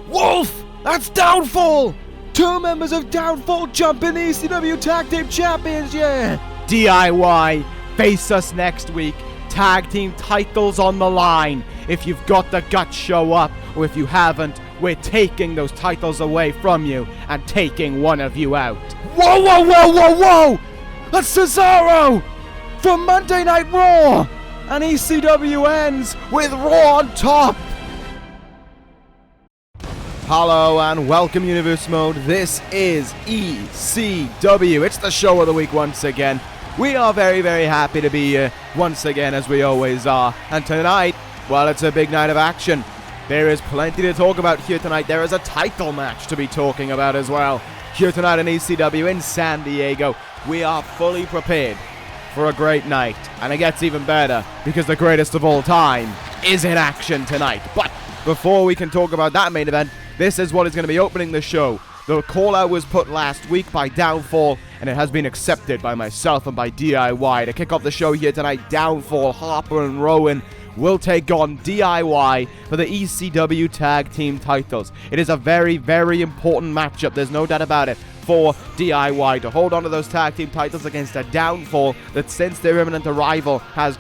Wolfe! That's Downfall! 2 members of Downfall jump in the ECW Tag Team Championship! D.I.Y. face us next week. Tag team titles on the line. If you've got the guts, show up. Or if you haven't, we're taking those titles away from you and taking one of you out. Whoa, whoa, whoa, whoa, whoa! That's Cesaro from Monday Night Raw! And ECW ends with Raw on top! Hello and welcome Universe Mode. This is ECW. It's the show of the week once again. We are very, very happy to be here once again, as we always are. And tonight, well, it's a big night of action. There is plenty to talk about here tonight. There is a title match to be talking about as well. Here tonight in ECW in San Diego, we are fully prepared for a great night. And it gets even better because the greatest of all time is in action tonight. But before we can talk about that main event, this is what is going to be opening the show. The call-out was put last week by Downfall, and it has been accepted by myself and by D.I.Y. To kick off the show here tonight, Downfall, Harper, and Rowan will take on D.I.Y. for the ECW Tag Team titles. It is a very, very important matchup, there's no doubt about it, for D.I.Y. to hold on to those Tag Team titles against a Downfall that, since their imminent arrival, has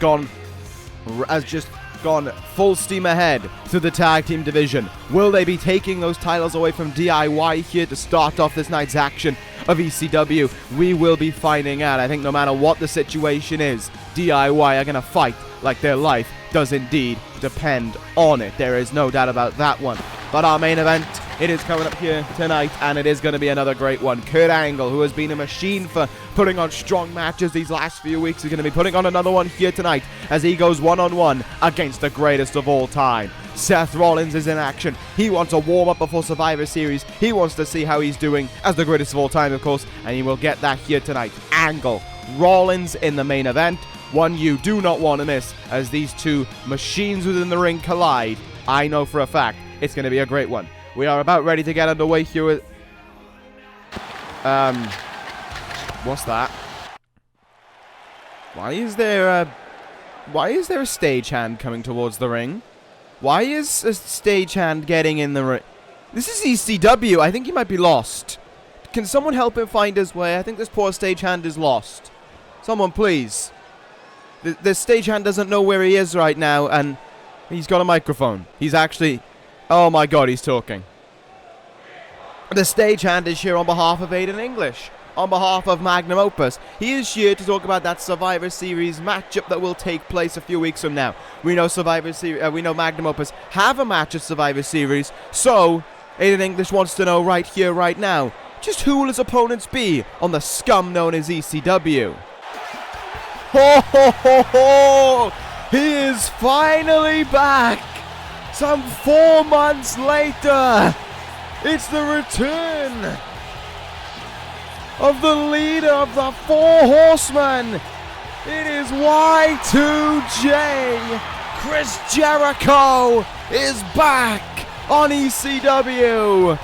just gone full steam ahead to the tag team division. Will they be taking those titles away from D.I.Y. here to start off this night's action of ECW? We will be finding out. I think no matter what the situation is, D.I.Y. are going to fight like their life does indeed depend on it. There is no doubt about that one. But our main event, it is coming up here tonight, and it is going to be another great one. Kurt Angle, who has been a machine for putting on strong matches these last few weeks, is going to be putting on another one here tonight as he goes one-on-one against the greatest of all time. Seth Rollins is in action. He wants a warm-up before Survivor Series. He wants to see how he's doing as the greatest of all time, of course, and he will get that here tonight. Angle, Rollins in the main event. One you do not want to miss as these two machines within the ring collide. I know for a fact it's going to be a great one. We are about ready to get underway here with... What's that? Why is there a stagehand coming towards the ring? Why is a stagehand getting in the ring? This is ECW. I think he might be lost. Can someone help him find his way? I think this poor stagehand is lost. Someone, please. The stagehand doesn't know where he is right now, and he's got a microphone. He's actually... Oh my god, he's talking. The stagehand is here on behalf of Aiden English, on behalf of Magnum Opus. He is here to talk about that Survivor Series matchup that will take place a few weeks from now. We know we know Magnum Opus have a match at Survivor Series, so Aiden English wants to know right here, right now, just who will his opponents be on the scum known as ECW. Ho ho ho ho! He is finally back! Some 4 months later, it's the return of the leader of the 4 Horsemen. It is Y2J. Chris Jericho is back on ECW.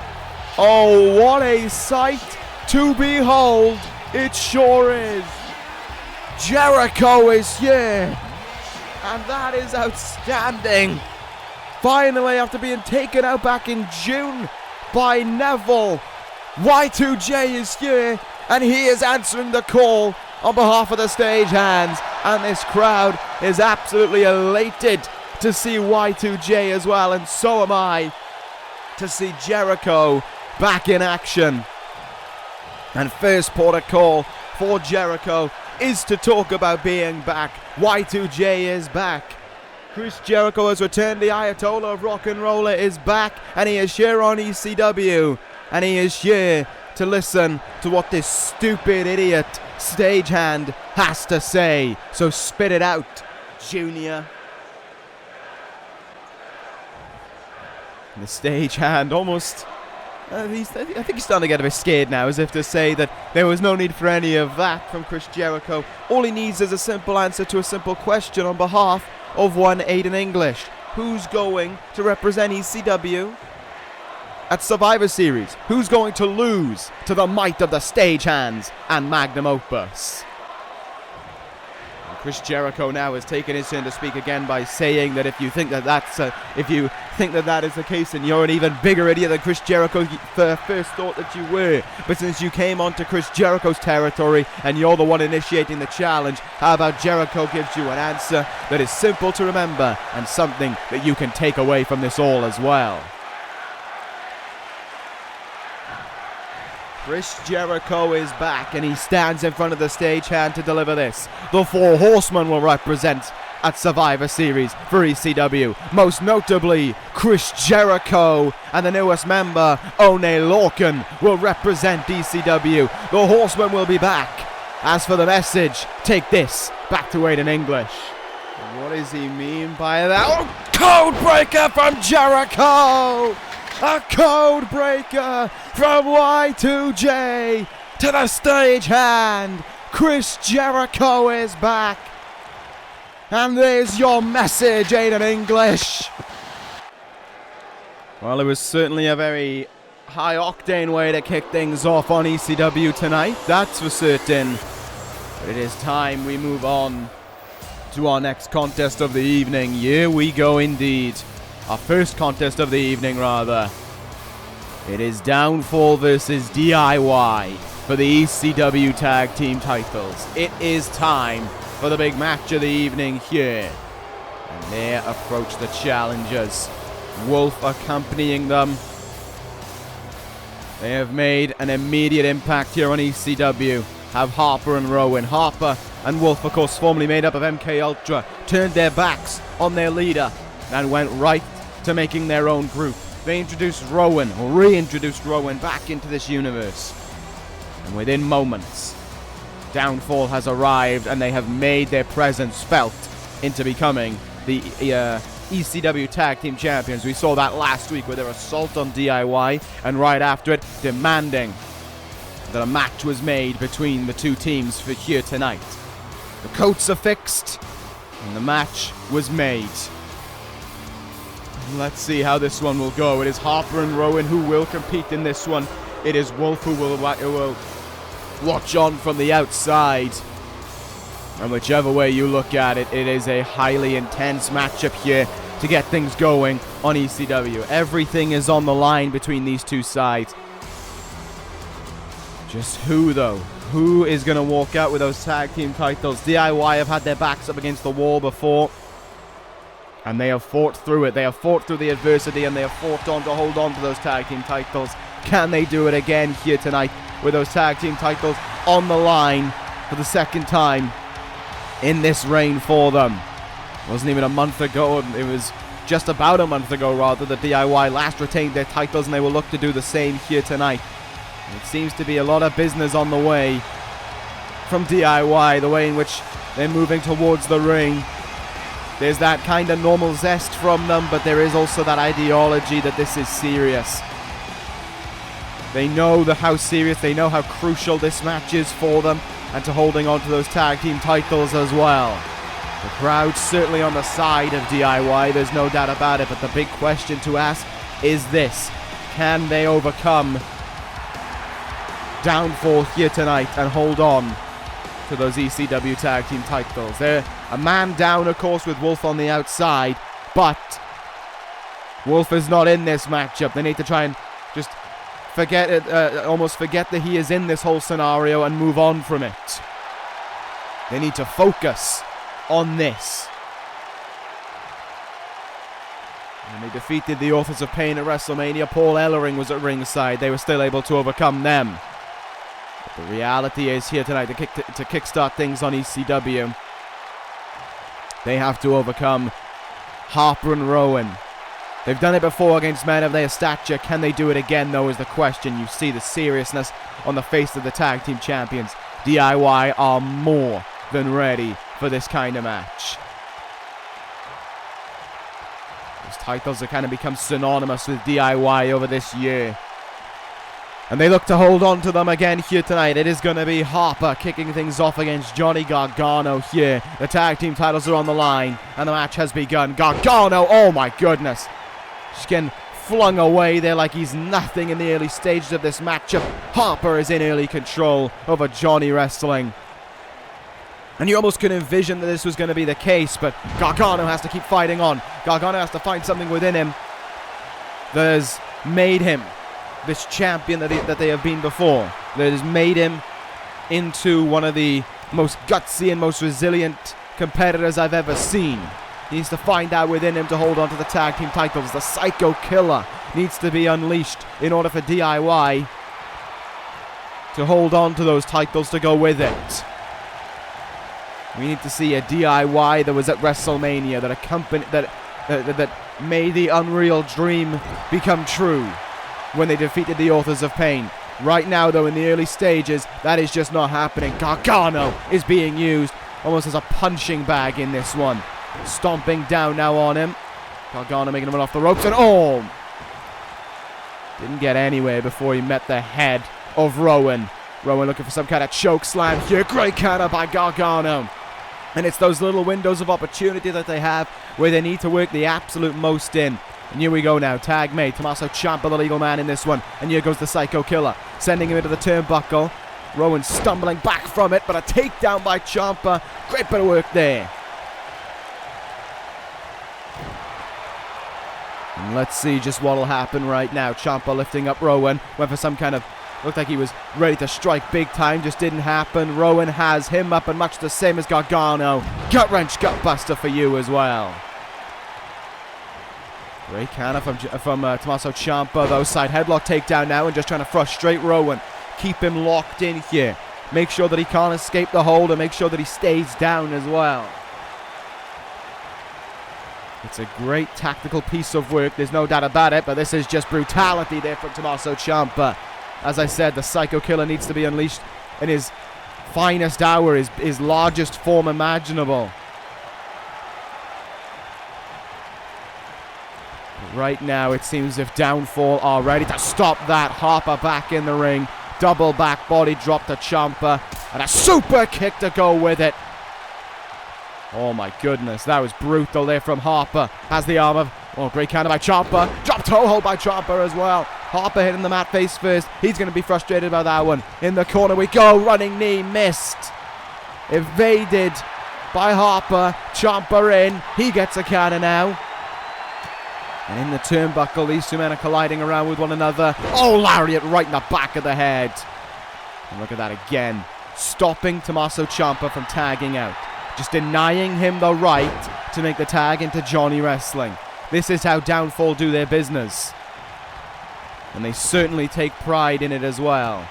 Oh, what a sight to behold. It sure is. Jericho is here, and that is outstanding. Finally, after being taken out back in June by Neville, Y2J is here, and he is answering the call on behalf of the stagehands, and this crowd is absolutely elated to see Y2J as well, and so am I, to see Jericho back in action. And first port of call for Jericho is to talk about being back. Y2J is back. Chris Jericho has returned. The Ayatollah of Rock and Roller is back, and he is here on ECW, and he is here to listen to what this stupid idiot stagehand has to say. So spit it out, Junior. And the stagehand almost... I think he's starting to get a bit scared now, as if to say that there was no need for any of that from Chris Jericho. All he needs is a simple answer to a simple question on behalf of one Aiden English. Who's going to represent ECW at Survivor Series? Who's going to lose to the might of the stagehands and Magnum Opus? Chris Jericho now has taken his turn to speak again by saying that if you think that that is the case, then you're an even bigger idiot than Chris Jericho first thought that you were. But since you came onto Chris Jericho's territory and you're the one initiating the challenge, how about Jericho gives you an answer that is simple to remember and something that you can take away from this all as well. Chris Jericho is back and he stands in front of the stagehand to deliver this. The Four Horsemen will represent at Survivor Series for ECW. Most notably, Chris Jericho and the newest member, One Lorcan, will represent ECW. The Horsemen will be back. As for the message, take this back to Wade in English. What does he mean by that? Oh, code breaker from Jericho! A code breaker from Y2J to the stagehand. Chris Jericho is back. And there's your message, Aiden English. Well, it was certainly a very high-octane way to kick things off on ECW tonight, that's for certain. But it is time we move on to our next contest of the evening. Here we go indeed. Our first contest of the evening, rather. It is Downfall versus D.I.Y. for the ECW Tag Team titles. It is time for the big match of the evening here. And there approach the challengers. Wolfe accompanying them. They have made an immediate impact here on ECW. Have Harper and Rowan. Harper and Wolfe, of course, formerly made up of MK Ultra, turned their backs on their leader and went right to making their own group. They introduced Rowan, or reintroduced Rowan back into this universe. And within moments, Downfall has arrived and they have made their presence felt into becoming the ECW Tag Team Champions. We saw that last week with their assault on D.I.Y. and right after it, demanding that a match was made between the two teams for here tonight. The coats are fixed and the match was made. Let's see how this one will go. It is Harper and Rowan who will compete in this one. It is Wolfe who will watch on from the outside. And whichever way you look at it, it is a highly intense matchup here to get things going on ECW. Everything is on the line between these two sides. Just who, though? Who is going to walk out with those tag team titles? D.I.Y. have had their backs up against the wall before. And they have fought through it. They have fought through the adversity and they have fought on to hold on to those tag team titles. Can they do it again here tonight with those tag team titles on the line for the second time in this reign for them? It wasn't even a month ago. It was just about a month ago, rather, that D.I.Y. last retained their titles and they will look to do the same here tonight. It seems to be a lot of business on the way from D.I.Y., the way in which they're moving towards the ring. There's that kind of normal zest from them, but there is also that ideology that this is serious. They know how serious, they know how crucial this match is for them, and to holding on to those tag team titles as well. The crowd's certainly on the side of D.I.Y., there's no doubt about it, but the big question to ask is this. Can they overcome Downfall here tonight and hold on to those ECW Tag Team titles? They're a man down, of course, with Wolfe on the outside, but Wolfe is not in this matchup. They need to try and just forget it, almost forget that he is in this whole scenario and move on from it. They need to focus on this. And they defeated the Authors of Pain at WrestleMania. Paul Ellering was at ringside. They were still able to overcome them. But the reality is here tonight to kickstart things on ECW. They have to overcome Harper and Rowan. They've done it before against men of their stature. Can they do it again, though, is the question. You see the seriousness on the face of the Tag Team Champions. D.I.Y. are more than ready for this kind of match. Those titles have kind of become synonymous with D.I.Y. over this year. And they look to hold on to them again here tonight. It is going to be Harper kicking things off against Johnny Gargano here. The tag team titles are on the line, and the match has begun. Gargano, oh my goodness. Just getting flung away there like he's nothing in the early stages of this matchup. Harper is in early control over Johnny wrestling. And you almost could envision that this was going to be the case, but Gargano has to keep fighting on. Gargano has to find something within him that has made him this champion that they have been before. That has made him into one of the most gutsy and most resilient competitors I've ever seen. He needs to find out within him to hold on to the tag team titles. The Psycho Killer needs to be unleashed in order for D.I.Y to hold on to those titles to go with it. We need to see a D.I.Y that was at WrestleMania, that made the unreal dream become true when they defeated the Authors of Pain. Right now, though, in the early stages, that is just not happening. Gargano is being used almost as a punching bag in this one. Stomping down now on him. Gargano making him run off the ropes, and oh! Didn't get anywhere before he met the head of Rowan. Rowan looking for some kind of choke slam here. Great counter by Gargano. And it's those little windows of opportunity that they have where they need to work the absolute most in. And here we go now. Tag made. Tommaso Ciampa, the legal man in this one. And here goes the Psycho Killer. Sending him into the turnbuckle. Rowan stumbling back from it, but a takedown by Ciampa. Great bit of work there. And let's see just what will happen right now. Ciampa lifting up Rowan. Went for some kind of... Looked like he was ready to strike big time. Just didn't happen. Rowan has him up, and much the same as Gargano. Gut wrench, gut buster for you as well. Great counter from Tommaso Ciampa, though. Side headlock takedown now, and just trying to frustrate Rowan. Keep him locked in here. Make sure that he can't escape the hold, and make sure that he stays down as well. It's a great tactical piece of work. There's no doubt about it, but this is just brutality there from Tommaso Ciampa. As I said, the Psycho Killer needs to be unleashed in his finest hour, his largest form imaginable. But right now, it seems as if Downfall are ready to stop that. Harper back in the ring. Double back body drop to Ciampa. And a super kick to go with it. Oh my goodness, that was brutal there from Harper. Has the arm of... Oh, great counter by Ciampa. Drop toe hold by Ciampa as well. Harper hitting the mat face first. He's going to be frustrated by that one. In the corner we go. Running knee missed. Evaded by Harper. Ciampa in. He gets a counter now. And in the turnbuckle, these two men are colliding around with one another. Oh, lariat right in the back of the head. And look at that again. Stopping Tommaso Ciampa from tagging out. Just denying him the right to make the tag into Johnny Wrestling. This is how Downfall do their business. And they certainly take pride in it as well.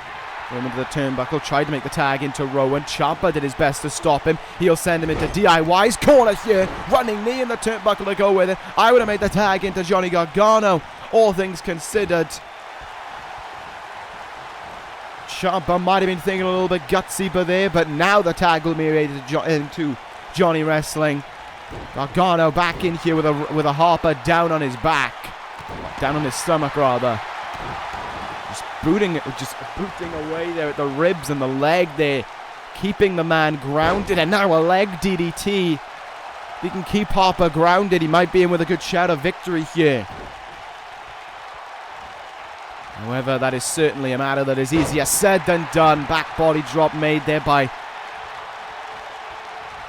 Going into the turnbuckle, tried to make the tag into Rowan. Ciampa did his best to stop him. He'll send him into D.I.Y's corner here. Running knee in the turnbuckle to go with it. I would have made the tag into Johnny Gargano. All things considered. Ciampa might have been thinking a little bit gutsy there, but now the tag will be made into Johnny Wrestling. Gargano back in here with a Harper down on his back. Down on his stomach, rather. Just booting away there at the ribs and the leg there. Keeping the man grounded, and now a leg DDT. If he can keep Harper grounded, he might be in with a good shout of victory here. However, that is certainly a matter that is easier said than done. Back body drop made there by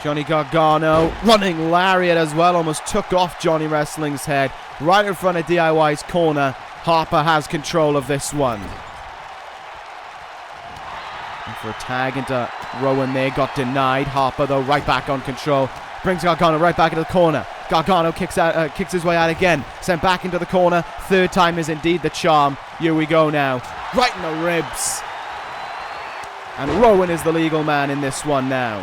Johnny Gargano. Running lariat as well. Almost took off Johnny Wrestling's head. Right in front of D.I.Y's corner. Harper has control of this one. And for a tag into Rowan there. Got denied. Harper, though, right back on control. Brings Gargano right back into the corner. Gargano kicks his way out again. Sent back into the corner. Third time is indeed the charm. Here we go now. Right in the ribs. And Rowan is the legal man in this one now.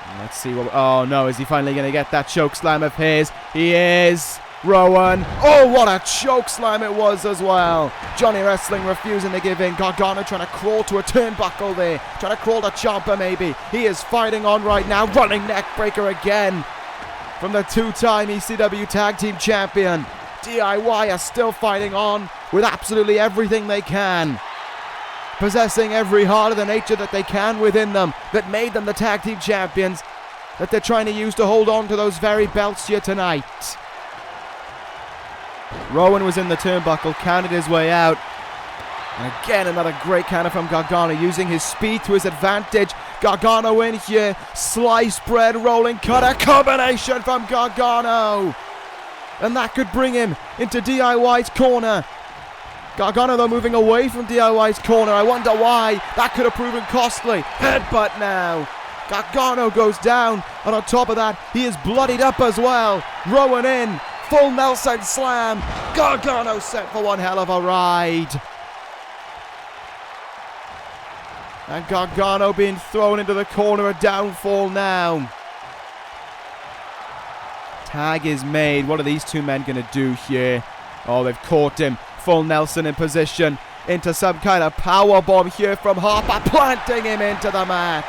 And let's see what... Oh no, is he finally going to get that choke slam of his? He is. Rowan. Oh, what a choke slam it was as well. Johnny Wrestling refusing to give in. Gargano trying to crawl to a turnbuckle there. Trying to crawl to Ciampa maybe. He is fighting on right now. Running neck breaker again. From the two-time ECW Tag Team Champion. D.I.Y are still fighting on with absolutely everything they can. Possessing every heart of the nature that they can within them. That made them the Tag Team Champions. That they're trying to use to hold on to those very belts here tonight. Rowan was in the turnbuckle, counted his way out. And again, another great counter from Gargano, using his speed to his advantage. Gargano in here. Sliced bread, rolling cutter. Combination from Gargano. And that could bring him into D.I.Y's corner. Gargano, though, moving away from D.I.Y's corner. I wonder why. That could have proven costly. Headbutt now. Gargano goes down. And on top of that, he is bloodied up as well. Rowan in. Full Nelson slam. Gargano set for one hell of a ride. And Gargano being thrown into the corner. A downfall now. Tag is made. What are these two men going to do here? Oh, they've caught him. Full Nelson in position into some kind of power bomb here from Harper, planting him into the mat.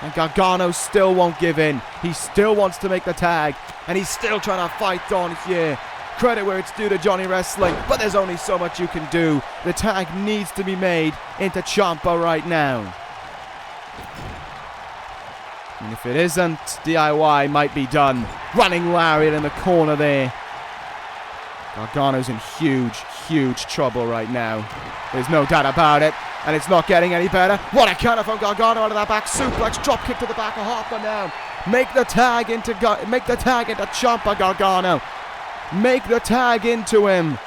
And Gargano still won't give in. He still wants to make the tag, and he's still trying to fight on here. Credit where it's due to Johnny Wrestling, but there's only so much you can do. The tag needs to be made into Ciampa right now. And if it isn't, D.I.Y might be done. Running lariat in the corner there. Gargano's in huge, huge trouble right now. There's no doubt about it. And it's not getting any better. What a counter from Gargano out of that back suplex. Drop kick to the back of Harper now. Make the tag into Ciampa, Gargano. Make the tag into him.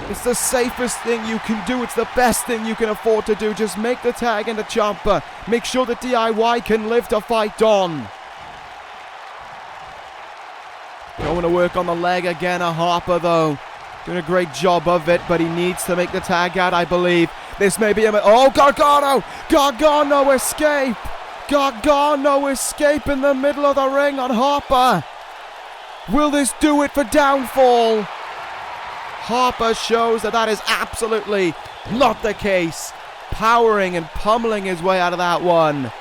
It's the safest thing you can do. It's the best thing you can afford to do. Just make the tag into Ciampa. Make sure that D.I.Y can live to fight on. Going to work on the leg again, Harper though. Doing a great job of it, but he needs to make the tag out, I believe. This may be a... Oh, Gargano! Gargano escape! Gargano escape in the middle of the ring on Harper. Will this do it for downfall? Harper shows that is absolutely not the case. Powering and pummeling his way out of that one.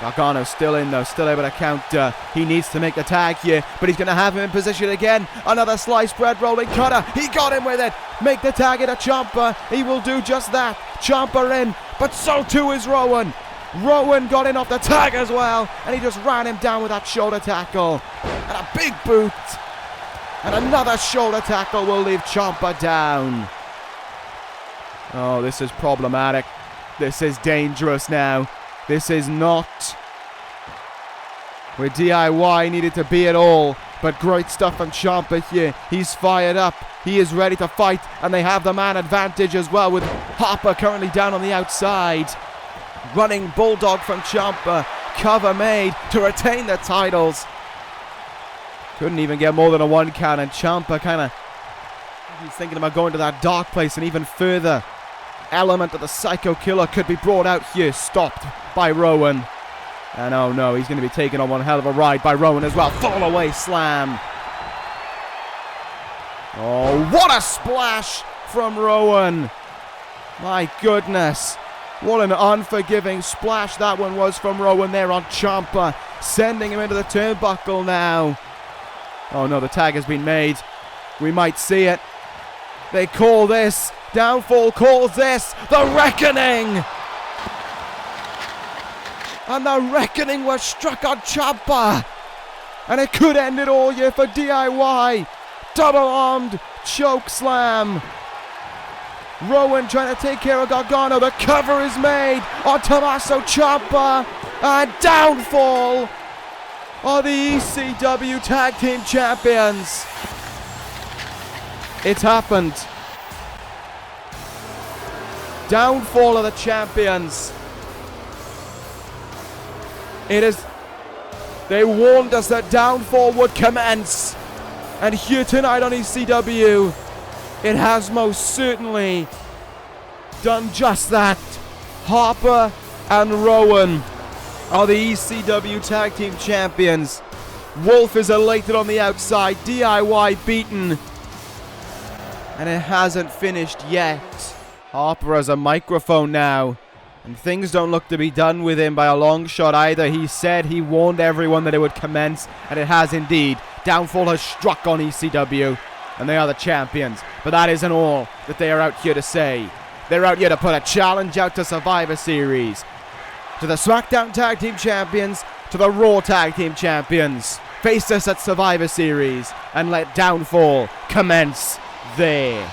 Gargano still in though, still able to counter. He needs to make the tag here, but he's going to have him in position again. Another sliced bread rolling cutter. He got him with it. Make the tag into Ciampa. He will do just that. Ciampa in, but so too is Rowan. Rowan got in off the tag as well, and he just ran him down with that shoulder tackle. And a big boot. And another shoulder tackle will leave Ciampa down. Oh, this is problematic. This is dangerous now. This is not where D.I.Y needed to be at all. But great stuff from Ciampa here. He's fired up. He is ready to fight. And they have the man advantage as well, with Harper currently down on the outside. Running bulldog from Ciampa. Cover made to retain the titles. Couldn't even get more than a one count. And Ciampa kind of... he's thinking about going to that dark place, and even further element of the Psycho Killer could be brought out here. Stopped by Rowan. And oh no, he's going to be taken on one hell of a ride by Rowan as well. Fall away slam. Oh, what a splash from Rowan. My goodness. What an unforgiving splash that one was from Rowan there on Ciampa. Sending him into the turnbuckle now. Oh no, the tag has been made. We might see it. They call this... Downfall calls this the Reckoning. And the Reckoning was struck on Ciampa. And it could end it all here for D.I.Y. Double-armed choke slam. Rowan trying to take care of Gargano. The cover is made on Tommaso Ciampa. And downfall are the ECW Tag Team Champions. It's happened. Downfall of the champions. It is... they warned us that downfall would commence. And here tonight on ECW, it has most certainly done just that. Harper and Rowan are the ECW Tag Team Champions. Wolfe is elated on the outside. D.I.Y beaten. And it hasn't finished yet. Harper has a microphone now, and things don't look to be done with him by a long shot either. He said he warned everyone that it would commence, and it has indeed. Downfall has struck on ECW, and they are the champions. But that isn't all that they are out here to say. They're out here to put a challenge out to Survivor Series, to the SmackDown Tag Team Champions, to the Raw Tag Team Champions. Face us at Survivor Series, and let Downfall commence there.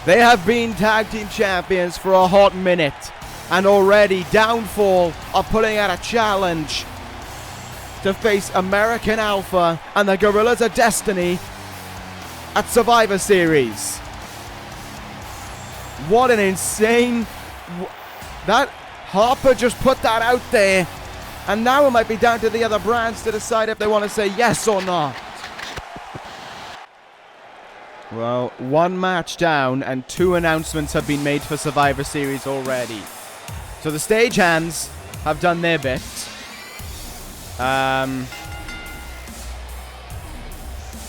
They have been tag team champions for a hot minute, and already Downfall are putting out a challenge to face American Alpha and the Gorillas of Destiny at Survivor Series. What an insane... That Harper just put that out there, and now it might be down to the other brands to decide if they want to say yes or not. Well, one match down and 2 announcements have been made for Survivor Series already. So the stagehands have done their bit. The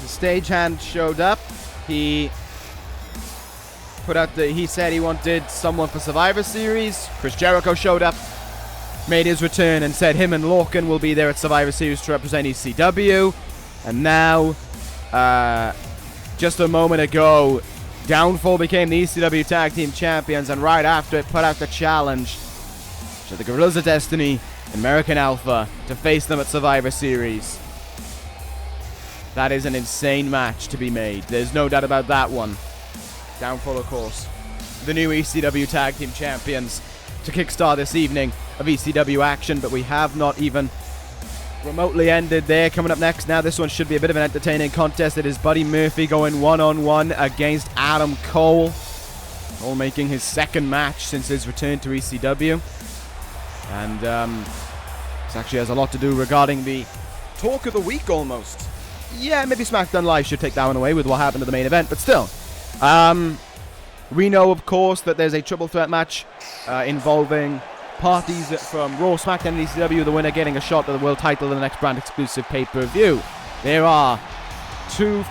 stagehand showed up. He said he wanted someone for Survivor Series. Chris Jericho showed up, made his return, and said him and Lorcan will be there at Survivor Series to represent ECW. And now, just a moment ago, Downfall became the ECW Tag Team Champions, and right after it put out the challenge to the Gorillas of Destiny, American Alpha, to face them at Survivor Series. That is an insane match to be made. There's no doubt about that one. Downfall, of course, the new ECW Tag Team Champions, to kickstart this evening of ECW action, but we have not even remotely ended there. Coming up next now, this one should be a bit of an entertaining contest. It is Buddy Murphy going one-on-one against Adam Cole. Cole making his second match since his return to ECW. And this actually has a lot to do regarding the talk of the week almost. Yeah, maybe SmackDown Live should take that one away with what happened to the main event, but still. We know, of course, that there's a triple threat match involving parties from Raw, SmackDown, and ECW, the winner getting a shot at the world title in the next brand exclusive pay-per-view. There are two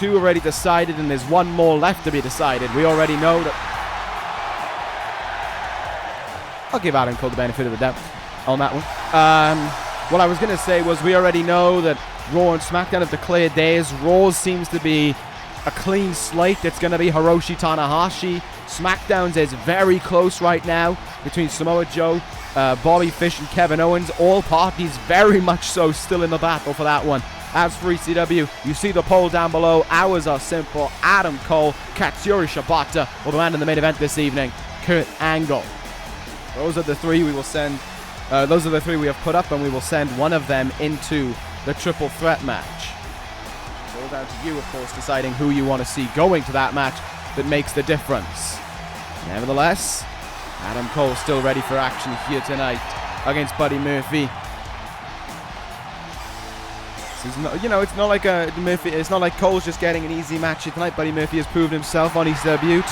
already decided, and there's one more left to be decided. We already know that... I'll give Adam Cole the benefit of the doubt on that one. What I was going to say was we already know that Raw and SmackDown have declared theirs. Raw seems to be a clean slate. It's going to be Hiroshi Tanahashi. SmackDown's is very close right now between Samoa Joe, Bobby Fish, and Kevin Owens. All parties very much so still in the battle for that one. As for ECW, you see the poll down below. Ours are simple. Adam Cole, Katsuyori Shibata, or the man in the main event this evening, Kurt Angle. Those are the three we will send. Those are the three we have put up, and we will send one of them into the triple threat match. It's all down to you, of course, deciding who you want to see going to that match that makes the difference. Nevertheless, Adam Cole still ready for action here tonight against Buddy Murphy. This is not, it's not like Murphy. It's not like Cole's just getting an easy match here tonight. Buddy Murphy has proven himself on ECW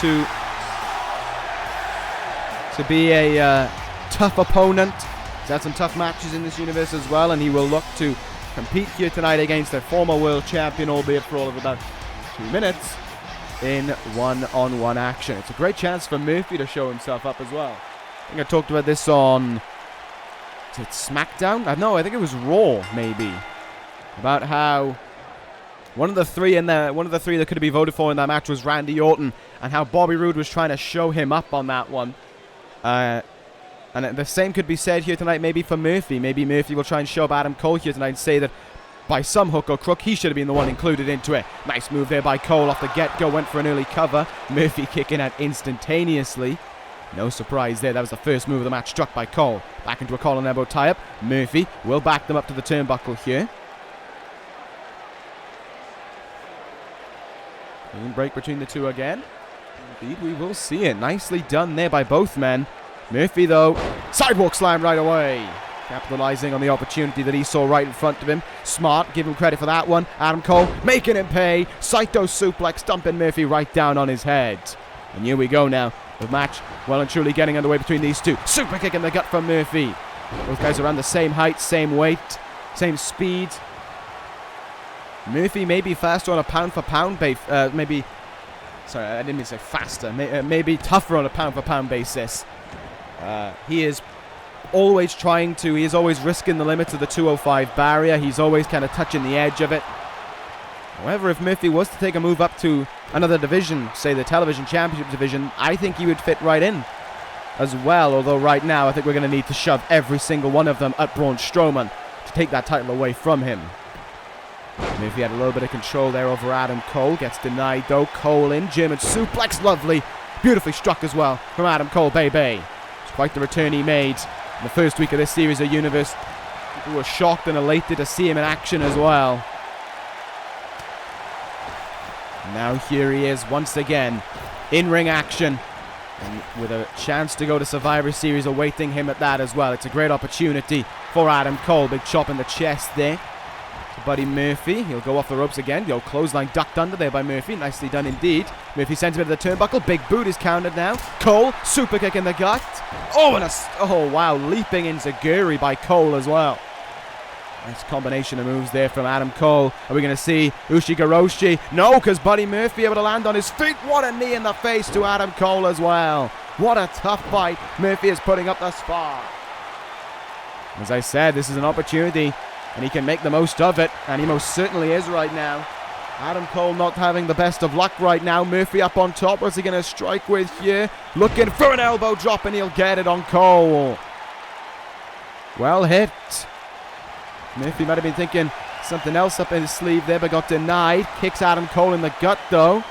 to be a tough opponent. He's had some tough matches in this universe as well, and he will look to compete here tonight against a former world champion, albeit for all of about 2 minutes, in one-on-one action. It's a great chance for Murphy to show himself up as well. I think I talked about this on... Is it SmackDown? No, I think it was Raw, maybe. About how one of the three that could be voted for in that match was Randy Orton, and how Bobby Roode was trying to show him up on that one. And the same could be said here tonight maybe for Murphy. Maybe Murphy will try and show up Adam Cole here tonight and say that by some hook or crook he should have been the one included into it. Nice move there by Cole off the get-go. Went for an early cover. Murphy kicking out instantaneously. No surprise there. That was the first move of the match struck by Cole. Back into a collar and elbow tie-up. Murphy will back them up to the turnbuckle here. Clean break between the two again. Indeed, we will see it. Nicely done there by both men. Murphy, though, sidewalk slam right away. Capitalizing on the opportunity that he saw right in front of him. Smart, give him credit for that one. Adam Cole making him pay. Saito suplex, dumping Murphy right down on his head. And here we go now. The match well and truly getting underway between these two. Super kick in the gut from Murphy. Both guys around the same height, same weight, same speed. Murphy may be faster on a pound-for-pound basis. Sorry, I didn't mean to say faster. Maybe tougher on a pound-for-pound basis. He is always he is always risking the limits of the 205 barrier. He's always kind of touching the edge of it. However, if Murphy was to take a move up to another division, say the television championship division, I think he would fit right in as well. Although right now, I think we're going to need to shove every single one of them at Braun Strowman to take that title away from him. Murphy had a little bit of control there over Adam Cole. Gets denied though. Cole in. German suplex. Lovely. Beautifully struck as well from Adam Cole, baby. It's quite the return he made in the first week of this series of Universe. People were shocked and elated to see him in action as well. Now here he is once again. In-ring action. And with a chance to go to Survivor Series awaiting him at that as well. It's a great opportunity for Adam Cole. Big chop in the chest there. Buddy Murphy, he'll go off the ropes again. The old clothesline ducked under there by Murphy. Nicely done indeed. Murphy sends him to the turnbuckle. Big boot is countered now. Cole, super kick in the gut. Oh, and oh wow, leaping enziguri by Cole as well. Nice combination of moves there from Adam Cole. Are we going to see Ushigoroshi? No, because Buddy Murphy able to land on his feet. What a knee in the face to Adam Cole as well. What a tough fight Murphy is putting up thus far. As I said, this is an opportunity, and he can make the most of it, and he most certainly is right now. Adam Cole not having the best of luck right now. Murphy up on top. What's he going to strike with here? Looking for an elbow drop, and he'll get it on Cole. Well hit. Murphy might have been thinking something else up in his sleeve there, but got denied. Kicks Adam Cole in the gut, though.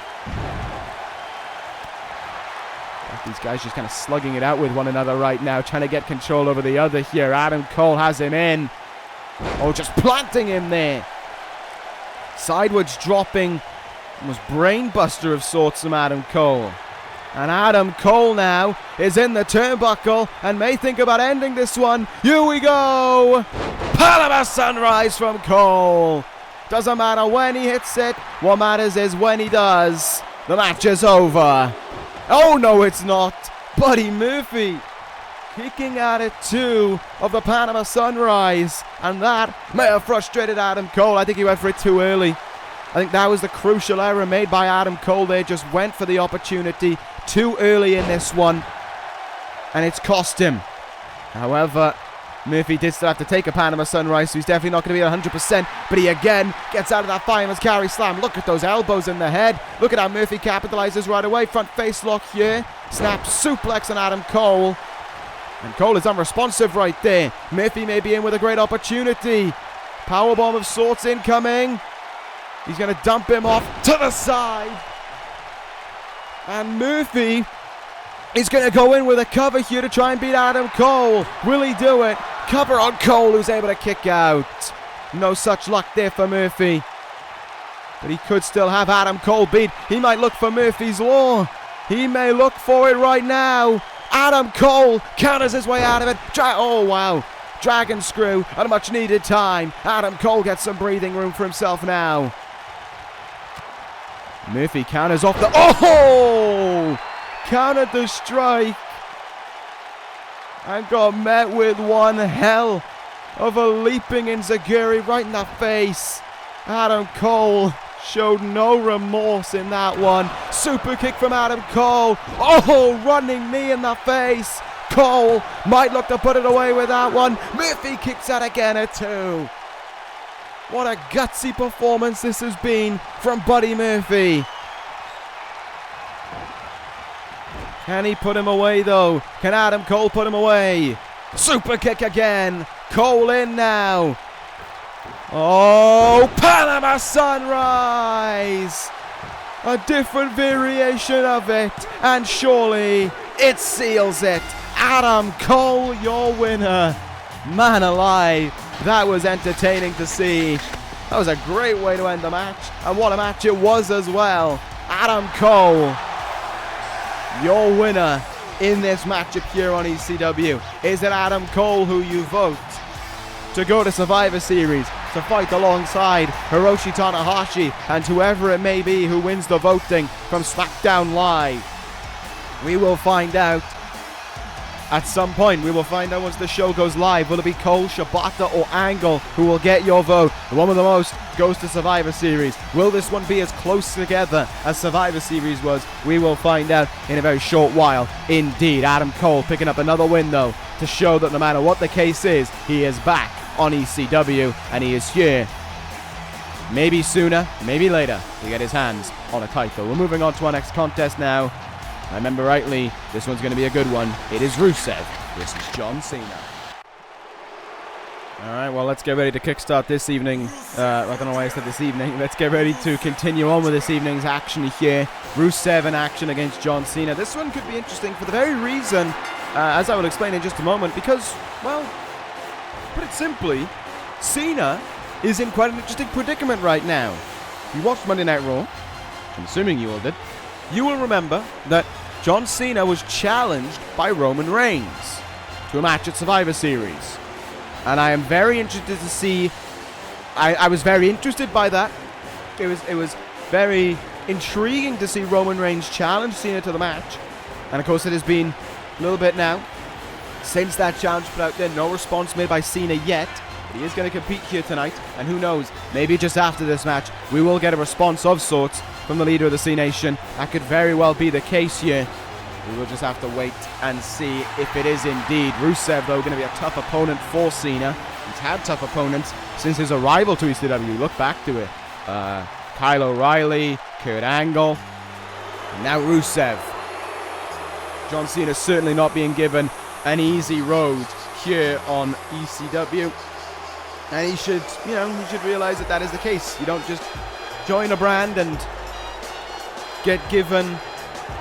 These guys just kind of slugging it out with one another right now, trying to get control over the other here. Adam Cole has him in. Oh, just planting him there. Sideways dropping. Almost brain buster of sorts from Adam Cole. And Adam Cole now is in the turnbuckle and may think about ending this one. Here we go. Panama Sunrise from Cole. Doesn't matter when he hits it. What matters is when he does. The match is over. Oh, no, it's not. Buddy Murphy kicking at it too of the Panama Sunrise. And that may have frustrated Adam Cole. I think he went for it too early. I think that was the crucial error made by Adam Cole there. Just went for the opportunity too early in this one. And it's cost him. However, Murphy did still have to take a Panama Sunrise, so he's definitely not going to be 100%. But he again gets out of that fireman's carry slam. Look at those elbows in the head. Look at how Murphy capitalizes right away. Front face lock here. Snap suplex on Adam Cole. And Cole is unresponsive right there. Murphy may be in with a great opportunity. Powerbomb of sorts incoming. He's going to dump him off to the side. And Murphy is going to go in with a cover here to try and beat Adam Cole. Will he do it? Cover on Cole, who's able to kick out. No such luck there for Murphy. But he could still have Adam Cole beat. He might look for Murphy's Law. He may look for it right now. Adam Cole counters his way out of it. Oh, wow. Dragon screw at a much needed time. Adam Cole gets some breathing room for himself now. Murphy counters off the... Oh! Countered the strike. And got met with one hell of a leaping enziguri right in the face. Adam Cole showed no remorse in that one. Super kick from Adam Cole. Oh, running knee in the face. Cole might look to put it away with that one. Murphy kicks out again at 2. What a gutsy performance this has been from Buddy Murphy. Can he put him away though? Can Adam Cole put him away? Super kick again. Cole in now. Oh, Panama Sunrise. A different variation of it. And surely it seals it. Adam Cole, your winner. Man alive, that was entertaining to see. That was a great way to end the match. And what a match it was as well. Adam Cole, your winner in this matchup here on ECW. Is it Adam Cole who you vote to go to Survivor Series to fight alongside Hiroshi Tanahashi and whoever it may be who wins the voting from SmackDown Live? We will find out at some point. We will find out once the show goes live. Will it be Cole, Shibata, or Angle who will get your vote? The one with the most goes to Survivor Series. Will this one be as close together as Survivor Series was? We will find out in a very short while. Indeed, Adam Cole picking up another win though to show that no matter what the case is, he is back on ECW and he is here. Maybe sooner, maybe later, to get his hands on a title. We're moving on to our next contest now. I remember rightly, this one's going to be a good one. It is Rusev versus John Cena. Alright, well, let's get ready to kickstart this evening. I don't know why I said this evening. Let's get ready to continue on with this evening's action here. Rusev in action against John Cena. This one could be interesting for the very reason, as I will explain in just a moment, because, well, put it simply, Cena is in quite an interesting predicament right now. If you watched Monday Night Raw, I'm assuming you all did, you will remember that John Cena was challenged by Roman Reigns to a match at Survivor Series. And I am very interested to see. I was very interested by that. It was very intriguing to see Roman Reigns challenge Cena to the match. And of course, it has been a little bit now since that challenge put out there. No response made by Cena yet. But he is going to compete here tonight. And who knows, maybe just after this match, we will get a response of sorts from the leader of the C Nation. That could very well be the case here. We will just have to wait and see if it is indeed. Rusev, though, going to be a tough opponent for Cena. He's had tough opponents since his arrival to ECW. Look back to it. Kyle O'Reilly, Kurt Angle, and now Rusev. John Cena certainly not being given an easy road here on ECW. And he should realize that is the case. You don't just join a brand and get given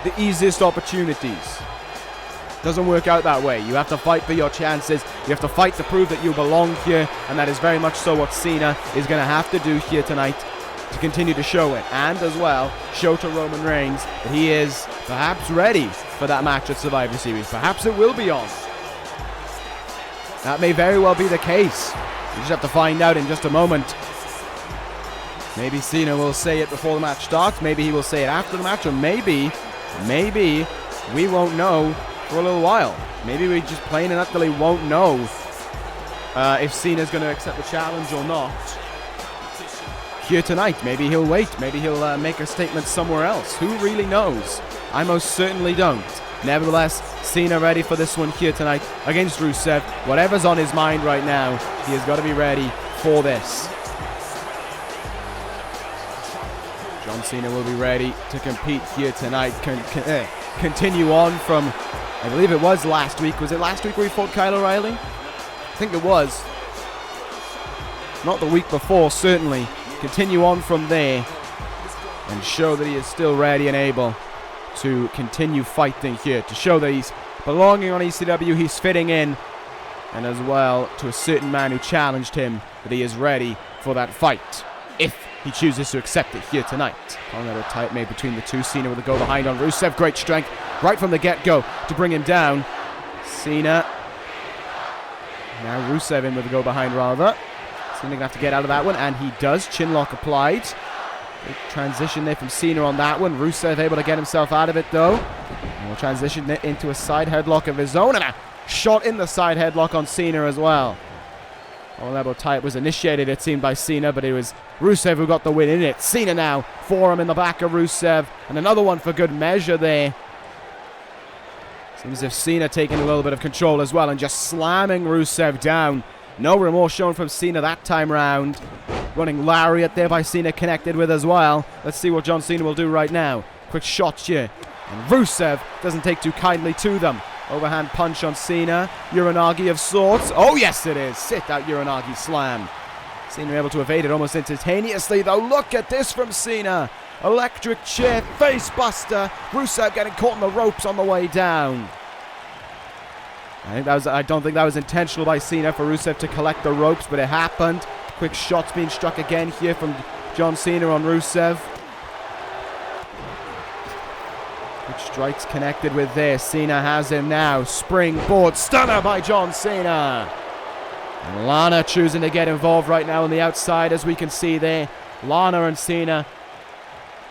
the easiest opportunities. Doesn't work out that way. You have to fight for your chances. You have to fight to prove that you belong here, and that is very much so what Cena is going to have to do here tonight to continue to show it, and as well show to Roman Reigns that he is perhaps ready for that match at Survivor Series. Perhaps it will be on. That may very well be the case. You just have to find out in just a moment. Maybe Cena will say it before the match starts. Maybe he will say it after the match, or maybe we won't know for a little while. Maybe we just plain and utterly won't know if Cena's going to accept the challenge or not here tonight. Maybe he'll wait. Maybe he'll make a statement somewhere else. Who really knows? I most certainly don't. Nevertheless, Cena ready for this one here tonight against Rusev. Whatever's on his mind right now, he has got to be ready for this. John Cena will be ready to compete here tonight. Continue on from, I believe it was last week. Was it last week where he fought Kyle O'Reilly? I think it was. Not the week before, certainly. Continue on from there and show that he is still ready and able to continue fighting here. To show that he's belonging on ECW, he's fitting in. And as well, to a certain man who challenged him, that he is ready for that fight. If he chooses to accept it here tonight. Another tight made between the two. Cena with a go behind on Rusev. Great strength right from the get-go to bring him down. Cena. Now Rusev in with a go behind rather. Cena going to have to get out of that one, and he does. Chinlock applied. Big transition there from Cena on that one. Rusev able to get himself out of it though. And we'll transition it into a side headlock of his own, and a shot in the side headlock on Cena as well. Elbow tie was initiated, it seemed, by Cena, but it was Rusev who got the win in it. Cena now, forearm in the back of Rusev, and another one for good measure there. Seems as if Cena taking a little bit of control as well and just slamming Rusev down. No remorse shown from Cena that time round. Running lariat there by Cena, connected with as well. Let's see what John Cena will do right now. Quick shots here, and Rusev doesn't take too kindly to them. Overhand punch on Cena. Uranagi of sorts. Oh, yes, it is. Sit out Uranagi slam. Cena able to evade it almost instantaneously, though. Look at this from Cena. Electric chair, face buster. Rusev getting caught in the ropes on the way down. I don't think that was intentional by Cena for Rusev to collect the ropes, but it happened. Quick shots being struck again here from John Cena on Rusev. Which strikes connected with there. Cena has him now. Springboard stunner by John Cena. And Lana choosing to get involved right now on the outside, as we can see there. Lana and Cena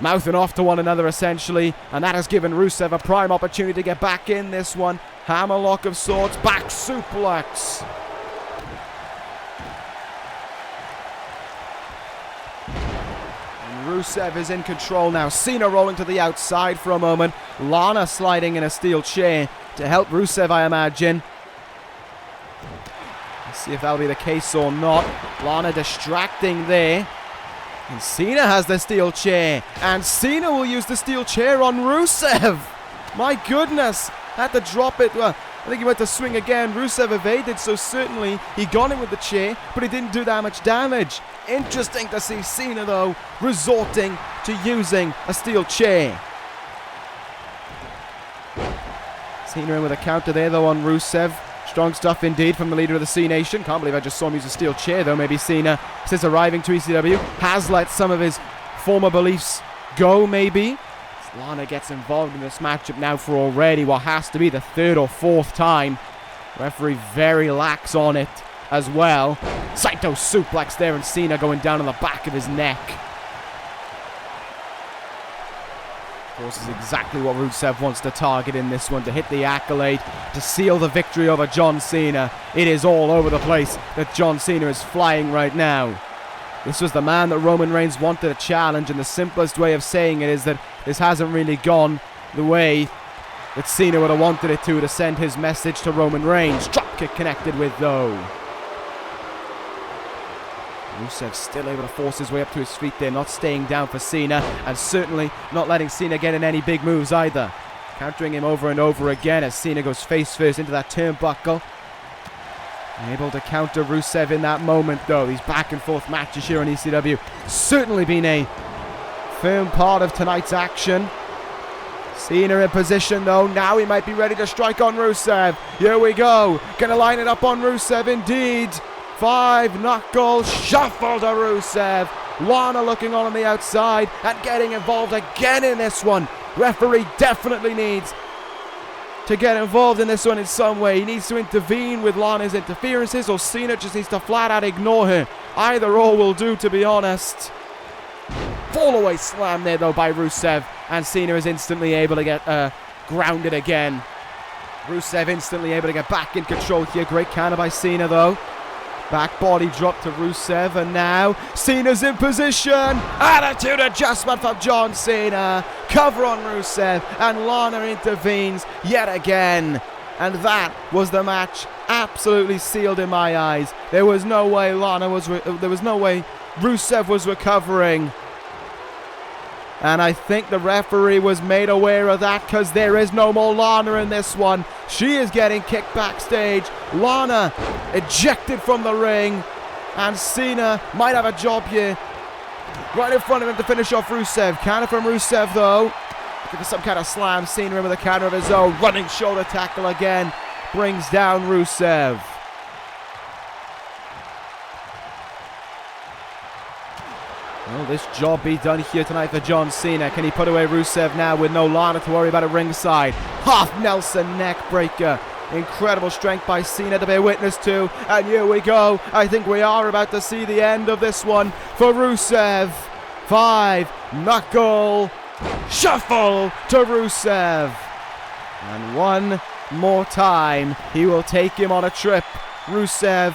mouthing off to one another essentially. And that has given Rusev a prime opportunity to get back in this one. Hammerlock of sorts. Back suplex. Rusev is in control now. Cena rolling to the outside for a moment. Lana sliding in a steel chair to help Rusev, I imagine. Let's see if that'll be the case or not. Lana distracting there. And Cena has the steel chair. And Cena will use the steel chair on Rusev. My goodness. Had to drop it. Well, I think he went to swing again. Rusev evaded, so certainly he got him with the chair, but he didn't do that much damage. Interesting to see Cena, though, resorting to using a steel chair. Cena in with a counter there, though, on Rusev. Strong stuff indeed from the leader of the C Nation. Can't believe I just saw him use a steel chair, though. Maybe Cena, since arriving to ECW, has let some of his former beliefs go, maybe. Lana gets involved in this matchup now for already what has to be the third or fourth time. Referee very lax on it as well. Saito suplex there, and Cena going down on the back of his neck. Of course, is exactly what Rusev wants to target in this one, to hit the accolade, to seal the victory over John Cena. It is all over the place that John Cena is flying right now. This was the man that Roman Reigns wanted to challenge, and the simplest way of saying it is that this hasn't really gone the way that Cena would have wanted it to send his message to Roman Reigns. Dropkick connected with, though. Rusev still able to force his way up to his feet there, not staying down for Cena, and certainly not letting Cena get in any big moves either. Countering him over and over again as Cena goes face first into that turnbuckle. Able to counter Rusev in that moment, though. These back and forth matches here on ECW certainly been a firm part of tonight's action. Cena in position, though. Now he might be ready to strike on Rusev. Here we go. Gonna line it up on Rusev indeed. 5-knuckle shuffle to Rusev. Lana looking on the outside and getting involved again in this one. Referee definitely needs to get involved in this one in some way. He needs to intervene with Lana's interferences, or Cena just needs to flat out ignore her. Either or will do, to be honest. Fall away slam there, though, by Rusev, and Cena is instantly able to get grounded again. Rusev instantly able to get back in control here. Great counter by Cena, though. Back body drop to Rusev, and now Cena's in position. Attitude adjustment from John Cena. Cover on Rusev, and Lana intervenes yet again. And that was the match absolutely sealed in my eyes. There was no way Rusev was recovering. And I think the referee was made aware of that, because there is no more Lana in this one. She is getting kicked backstage. Lana ejected from the ring. And Cena might have a job here. Right in front of him to finish off Rusev. Counter from Rusev, though. Looking for some kind of slam. Cena in with a counter of his own. Running shoulder tackle again. Brings down Rusev. Will this job be done here tonight for John Cena? Can he put away Rusev now with no Lana to worry about at ringside? Half Nelson neck breaker. Incredible strength by Cena to bear witness to. And here we go. I think we are about to see the end of this one for Rusev. 5-knuckle shuffle to Rusev. And one more time, he will take him on a trip. Rusev,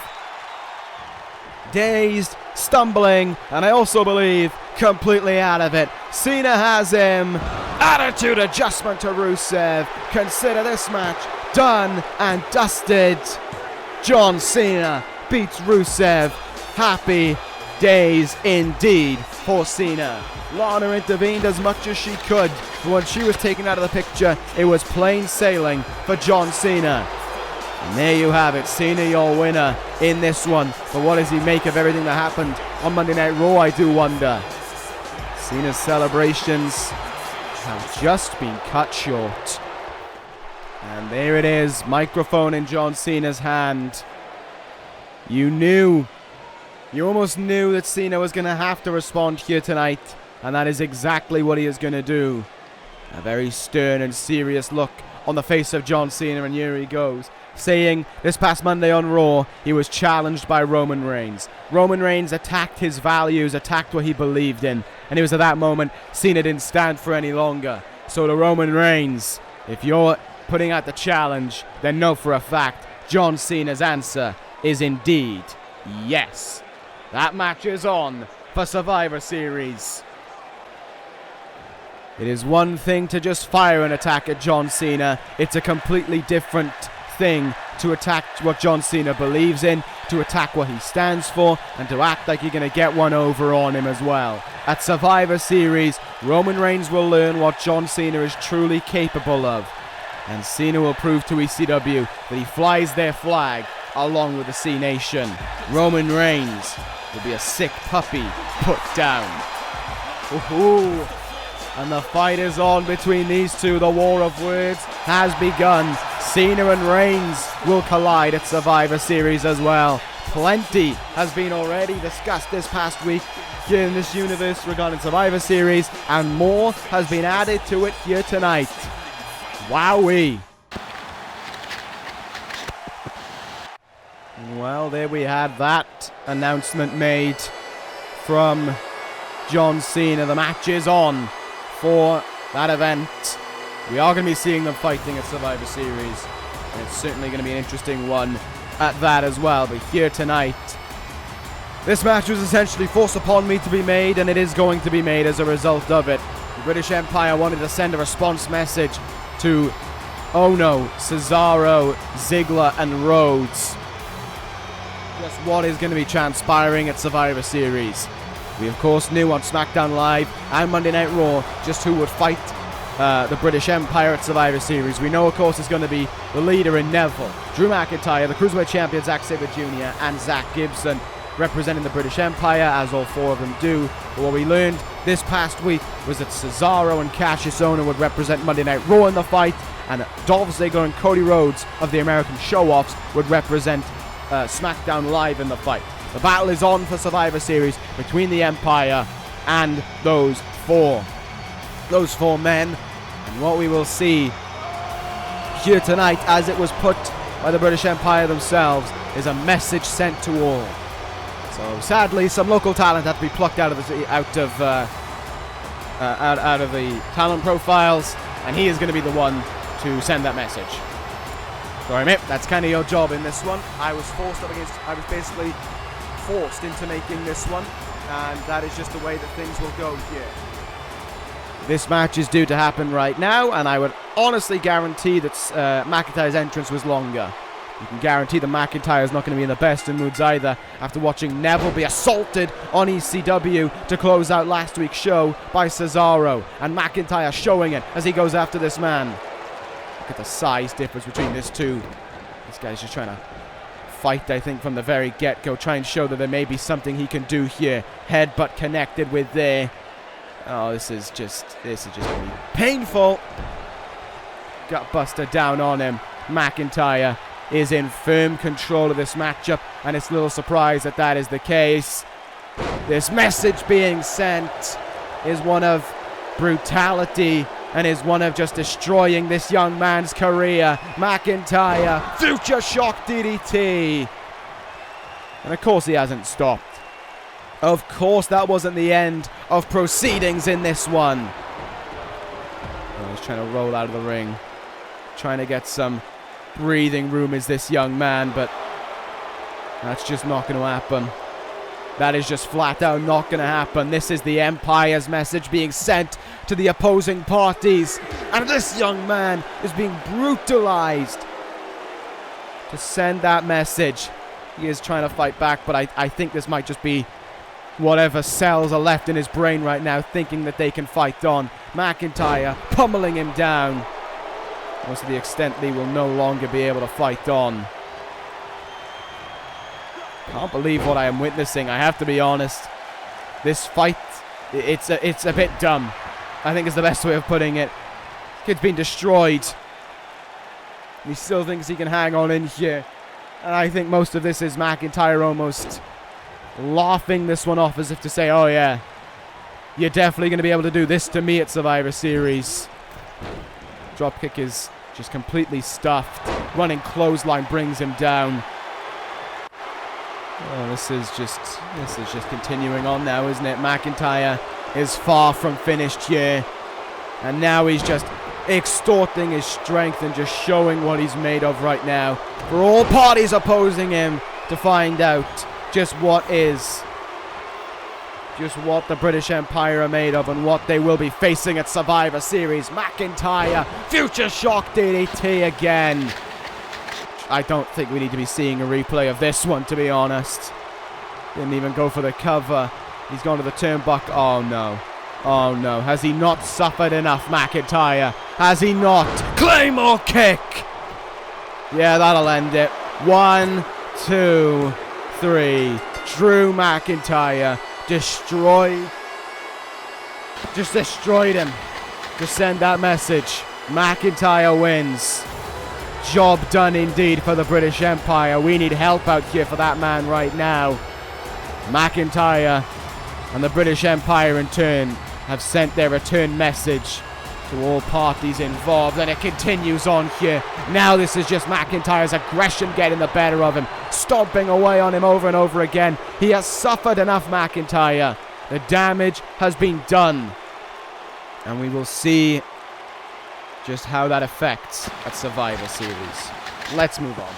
dazed, stumbling, and I also believe completely out of it. Cena has him. Attitude adjustment to Rusev. Consider this match done and dusted. John Cena beats Rusev. Happy days indeed for Cena. Lana intervened as much as she could, but when she was taken out of the picture, it was plain sailing for John Cena. And there you have it, Cena your winner in this one. But what does he make of everything that happened on Monday Night Raw, I do wonder. Cena's celebrations have just been cut short. And there it is, microphone in John Cena's hand. You almost knew that Cena was going to have to respond here tonight. And that is exactly what he is going to do. A very stern and serious look on the face of John Cena, and here he goes, saying this past Monday on Raw, he was challenged by Roman Reigns. Roman Reigns attacked his values, attacked what he believed in, and it was at that moment Cena didn't stand for any longer. So to Roman Reigns, if you're putting out the challenge, then know for a fact John Cena's answer is indeed yes. That match is on for Survivor Series. It is one thing to just fire an attack at John Cena. It's a completely different thing to attack what John Cena believes in, to attack what he stands for, and to act like you're going to get one over on him as well. At Survivor Series, Roman Reigns will learn what John Cena is truly capable of. And Cena will prove to ECW that he flies their flag along with the C Nation. Roman Reigns will be a sick puppy put down. Ooh. And the fight is on between these two. The war of words has begun. Cena and Reigns will collide at Survivor Series as well. Plenty has been already discussed this past week here in this universe regarding Survivor Series, and more has been added to it here tonight. Wowee. Well, there we had that announcement made from John Cena. The match is on for that event. We are going to be seeing them fighting at Survivor Series, and it's certainly going to be an interesting one at that as well. But here tonight, this match was essentially forced upon me to be made, and it is going to be made as a result of it. The British Empire wanted to send a response message to Ono, Cesaro, Ziggler, and Rhodes. Just what is going to be transpiring at Survivor Series. We of course knew on SmackDown Live and Monday Night Raw just who would fight the British Empire at Survivor Series. We know of course it's going to be the leader in Neville, Drew McIntyre, the Cruiserweight Champion Zack Sabre Jr. and Zach Gibson representing the British Empire, as all four of them do. But what we learned this past week was that Cesaro and Cassius Ohno would represent Monday Night Raw in the fight, and Dolph Ziggler and Cody Rhodes of the American Show-Offs would represent SmackDown Live in the fight. The battle is on for Survivor Series between the Empire and those four men. And what we will see here tonight, as it was put by the British Empire themselves, is a message sent to all. So sadly, some local talent had to be plucked out of the talent profiles, and he is going to be the one to send that message. Sorry, mate, that's kind of your job in this one. I was basically forced into making this one, and that is just the way that things will go here. This match is due to happen right now, and I would honestly guarantee that McIntyre's entrance was longer. You can guarantee that McIntyre is not going to be in the best of moods either after watching Neville be assaulted on ECW to close out last week's show by Cesaro, and McIntyre showing it as he goes after this man. Look at the size difference between these two. This guy's just trying to fight, I think, from the very get-go, try and show that there may be something he can do here. Headbutt connected with there. Oh, this is just going to be painful. Got busted down on him. McIntyre is in firm control of this matchup, and it's a little surprised that that is the case. This message being sent is one of brutality and is one of just destroying this young man's career. McIntyre, future shock DDT. And of course he hasn't stopped. Of course that wasn't the end of proceedings in this one. Oh, he's trying to roll out of the ring. Trying to get some breathing room is this young man, but that's just not going to happen. That is just flat out not going to happen. This is the Empire's message being sent to the opposing parties, and this young man is being brutalized to send that message. He is trying to fight back, but I think this might just be whatever cells are left in his brain right now, thinking that they can fight on. McIntyre pummeling him down, almost to the extent that he will no longer be able to fight on. Can't believe what I am witnessing, I have to be honest. This fight, it's a bit dumb, I think is the best way of putting it. Kid's been destroyed. He still thinks he can hang on in here. And I think most of this is McIntyre almost laughing this one off as if to say, oh yeah, you're definitely going to be able to do this to me at Survivor Series. Dropkick is just completely stuffed. Running clothesline brings him down. Oh, this is just continuing on now, isn't it? McIntyre is far from finished here. And now he's just extorting his strength and just showing what he's made of right now for all parties opposing him to find out just what the British Empire are made of and what they will be facing at Survivor Series. McIntyre, future shock DDT again. I don't think we need to be seeing a replay of this one, to be honest. Didn't even go for the cover. He's gone to the turnbuckle. Oh no. Oh no, has he not suffered enough, McIntyre? Has he not? Claymore kick! Yeah, that'll end it. 1, 2, 3. Drew McIntyre just destroyed him to send that message. McIntyre wins. Job done indeed for the British Empire. We need help out here for that man right now. McIntyre and the British Empire in turn have sent their return message to all parties involved, and it continues on here. Now this is just McIntyre's aggression getting the better of him, stomping away on him over and over again. He has suffered enough, McIntyre. The damage has been done, and we will see just how that affects at Survivor Series. Let's move on.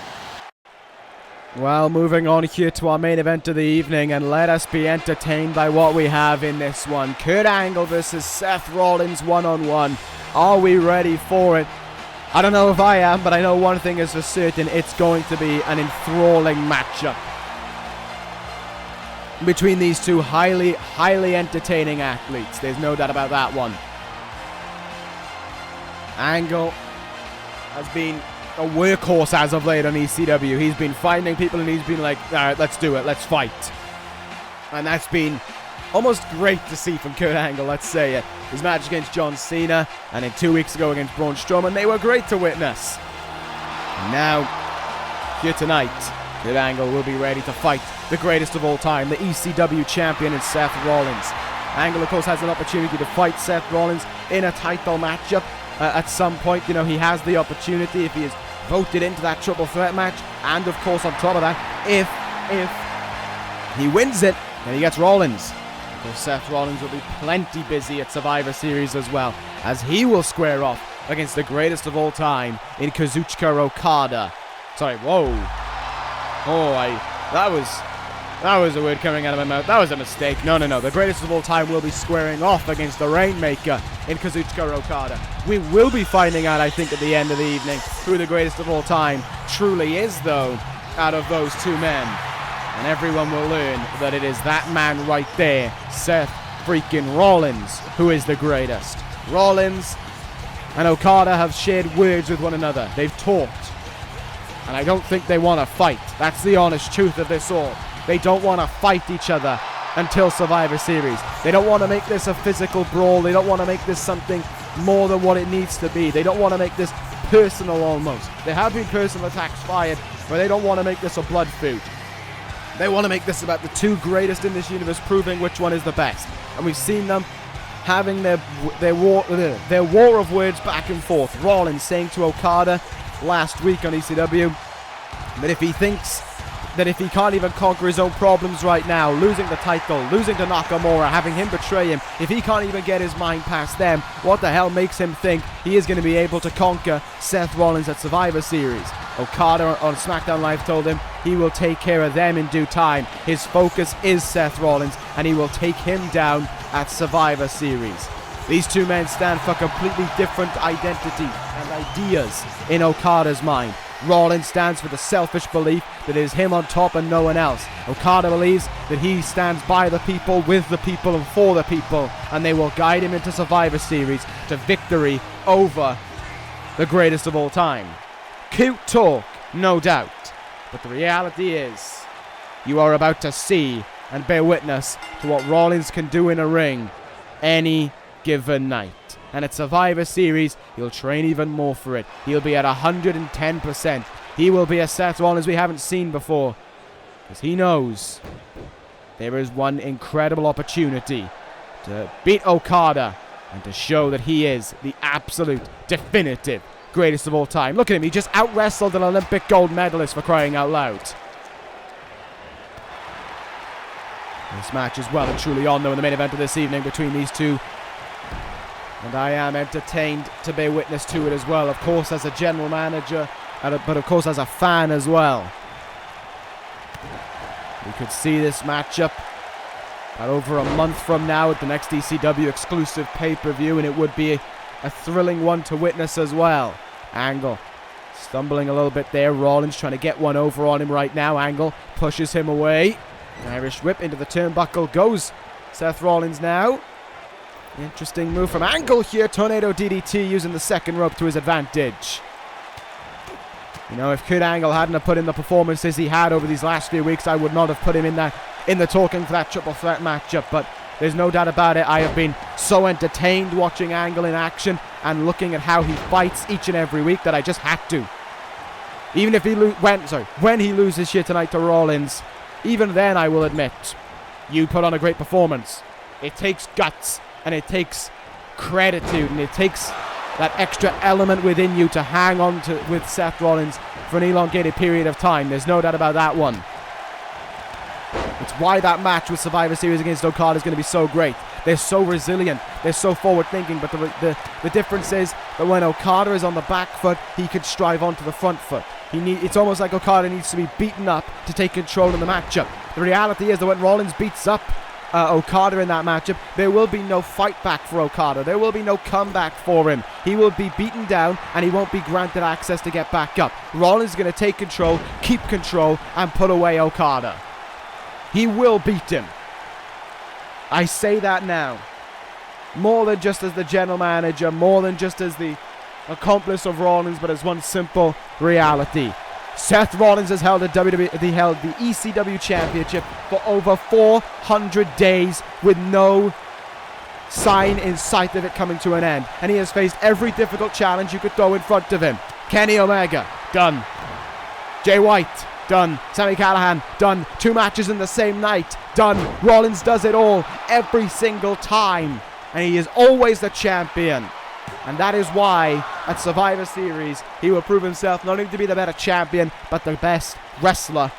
Well, moving on here to our main event of the evening, and let us be entertained by what we have in this one. Kurt Angle versus Seth Rollins one-on-one. Are we ready for it? I don't know if I am, but I know one thing is for certain. It's going to be an enthralling matchup between these two highly entertaining athletes. There's no doubt about that one. Angle has been a workhorse as of late on ECW. He's been finding people and he's been like, alright, let's do it, let's fight. And that's been almost great to see from Kurt Angle, let's say it. His match against John Cena and then 2 weeks ago against Braun Strowman, they were great to witness. And now, here tonight, Kurt Angle will be ready to fight the greatest of all time, the ECW champion in Seth Rollins. Angle, of course, has an opportunity to fight Seth Rollins in a title matchup. At some point, you know, he has the opportunity if he is voted into that triple threat match. And, of course, on top of that, if he wins it, then he gets Rollins. Of course, Seth Rollins will be plenty busy at Survivor Series as well, as he will square off against the greatest of all time in Kazuchika Okada. Sorry, whoa. Oh, that was a word coming out of my mouth. That was a mistake. No. The greatest of all time will be squaring off against the Rainmaker in Kazuchika Okada. We will be finding out, I think, at the end of the evening who the greatest of all time truly is, though, out of those two men. And everyone will learn that it is that man right there, Seth freaking Rollins, who is the greatest. Rollins and Okada have shared words with one another. They've talked. And I don't think they want to fight. That's the honest truth of this all. They don't want to fight each other until Survivor Series. They don't want to make this a physical brawl. They don't want to make this something more than what it needs to be. They don't want to make this personal almost. There have been personal attacks fired, but they don't want to make this a blood feud. They want to make this about the two greatest in this universe proving which one is the best. And we've seen them having their war of words back and forth. Rollins saying to Okada last week on ECW that if he thinks that if he can't even conquer his own problems right now, losing the title, losing to Nakamura, having him betray him, if he can't even get his mind past them, what the hell makes him think he is going to be able to conquer Seth Rollins at Survivor Series? Okada on SmackDown Live told him he will take care of them in due time. His focus is Seth Rollins, and he will take him down at Survivor Series. These two men stand for completely different identity and ideas in Okada's mind. Rollins stands for the selfish belief that it is him on top and no one else. Okada believes that he stands by the people, with the people, and for the people, and they will guide him into Survivor Series to victory over the greatest of all time. Cute talk, no doubt, but the reality is you are about to see and bear witness to what Rollins can do in a ring any given night. And at Survivor Series, he'll train even more for it. He'll be at 110%. He will be a Seth Rollins we haven't seen before, because he knows there is one incredible opportunity to beat Okada and to show that he is the absolute, definitive greatest of all time. Look at him, he just out-wrestled an Olympic gold medalist, for crying out loud. This match is well and truly on, though, in the main event of this evening between these two. And I am entertained to bear witness to it as well, of course, as a general manager, but of course as a fan as well. We could see this matchup about over a month from now at the next ECW exclusive pay-per-view, and it would be a thrilling one to witness as well. Angle stumbling a little bit there. Rollins trying to get one over on him right now. Angle pushes him away. Irish whip into the turnbuckle goes Seth Rollins now. Interesting move from Angle here. Tornado DDT using the second rope to his advantage. You know, if Kurt Angle hadn't have put in the performances he had over these last few weeks, I would not have put him in the talking for that triple threat matchup. But there's no doubt about it. I have been so entertained watching Angle in action and looking at how he fights each and every week that I just had to. Even if he when he loses here tonight to Rollins, even then I will admit, you put on a great performance. It takes guts and it takes gratitude and it takes that extra element within you to hang on to with Seth Rollins for an elongated period of time. There's no doubt about that one. It's why that match with Survivor Series against Okada is going to be so great. They're so resilient. They're so forward-thinking. But the difference is that when Okada is on the back foot, he could strive onto the front foot. It's almost like Okada needs to be beaten up to take control in the matchup. The reality is that when Rollins beats up Okada in that matchup, there will be no fight back for Okada. There will be no comeback for him. He will be beaten down and he won't be granted access to get back up. Rollins is going to take control, keep control, and put away Okada. He will beat him. I say that now. More than just as the general manager, more than just as the accomplice of Rollins, but as one simple reality. Seth Rollins has held the ECW Championship for over 400 days with no sign in sight of it coming to an end. And he has faced every difficult challenge you could throw in front of him. Kenny Omega, done. Jay White, done. Sami Callihan, done. 2 matches in the same night, done. Rollins does it all every single time. And he is always the champion. And that is why at Survivor Series he will prove himself not only to be the better champion, but the best wrestler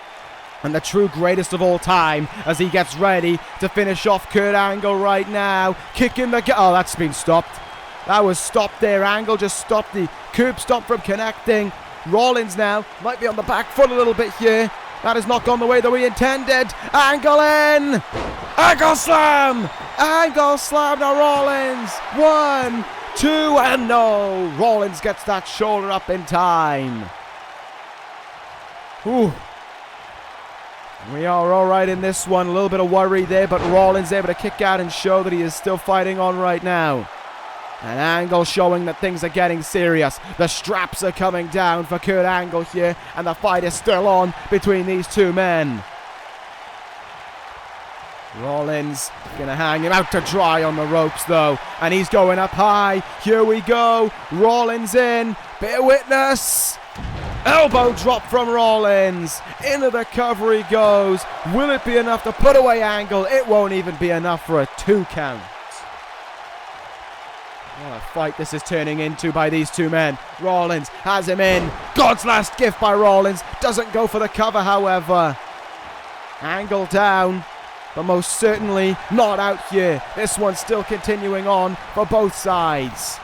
and the true greatest of all time as he gets ready to finish off Kurt Angle right now. Kicking the... Oh, that's been stopped. That was stopped there. Angle just stopped the curb stomp from connecting. Rollins now might be on the back foot a little bit here. That has not gone the way that we intended. Angle in! Angle slam! Angle slam to Rollins! 1, 2, and no! Rollins gets that shoulder up in time. Whew. We are alright in this one. A little bit of worry there, but Rollins able to kick out and show that he is still fighting on right now. An Angle showing that things are getting serious. The straps are coming down for Kurt Angle here, and the fight is still on between these two men. Rollins gonna hang him out to dry on the ropes though, and he's going up high. Here we go. Rollins in. Bear witness. Elbow drop from Rollins. Into the cover he goes. Will it be enough to put away Angle? It won't even be enough for a 2 count. What a fight this is turning into by these two men. Rollins has him in. God's last gift by Rollins. Doesn't go for the cover, however. Angle down, but most certainly not out here. This one's still continuing on for both sides.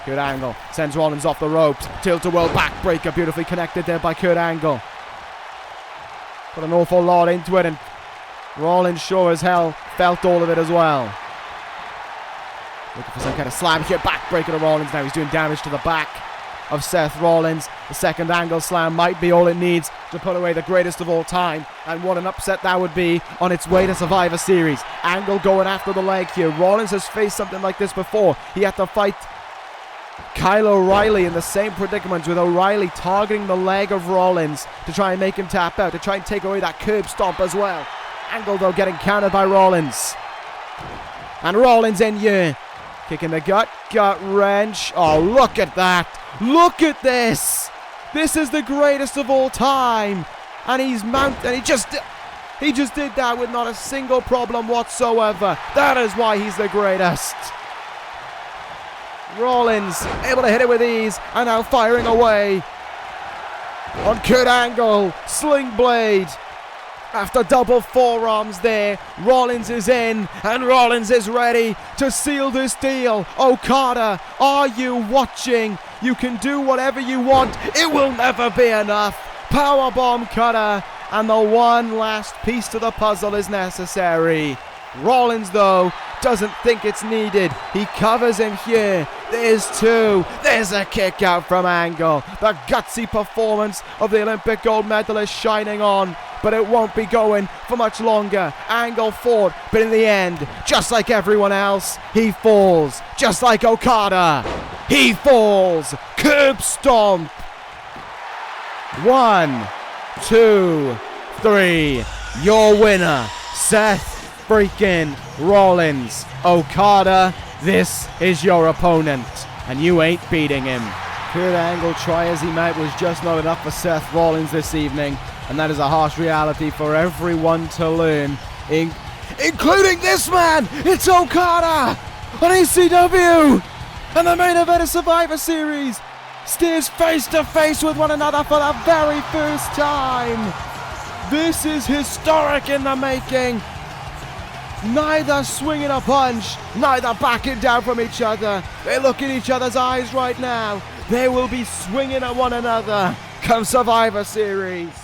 Kurt Angle sends Rollins off the ropes. Tilt-a-whirl backbreaker, beautifully connected there by Kurt Angle. Put an awful lot into it, and Rollins sure as hell felt all of it as well. Looking for some kind of slam here. Backbreaker to Rollins. Now he's doing damage to the back of Seth Rollins. The second Angle slam might be all it needs to put away the greatest of all time. And what an upset that would be on its way to Survivor Series. Angle going after the leg here. Rollins has faced something like this before. He had to fight Kyle O'Reilly in the same predicament, with O'Reilly targeting the leg of Rollins to try and make him tap out, to try and take away that curb stomp as well. Angle though getting countered by Rollins. And Rollins in here. Kicking the gut wrench. Oh, look at that. Look at this. This is the greatest of all time. And he's mounted, and he just did that with not a single problem whatsoever. That is why he's the greatest. Rollins able to hit it with ease, and now firing away on Kurt Angle. Sling blade. After double forearms there, Rollins is in, and Rollins is ready to seal this deal. Okada, are you watching? You can do whatever you want. It will never be enough. Powerbomb cutter, and the one last piece to the puzzle is necessary. Rollins, though, doesn't think it's needed. He covers him here. There's 2. There's a kick out from Angle. The gutsy performance of the Olympic gold medalist shining on. But it won't be going for much longer. Angle fought, but in the end, just like everyone else, he falls. Just like Okada, he falls. Curb stomp. 1, 2, 3. Your winner, Seth freaking Rollins. Okada, this is your opponent, and you ain't beating him. Kurt Angle, try as he might, was just not enough for Seth Rollins this evening, and that is a harsh reality for everyone to learn, including this man. It's Okada on ECW, and the main event of Survivor Series stares face to face with one another for the very first time. This is historic in the making. Neither swinging a punch, neither backing down from each other. They look in each other's eyes right now. They will be swinging at one another come Survivor Series.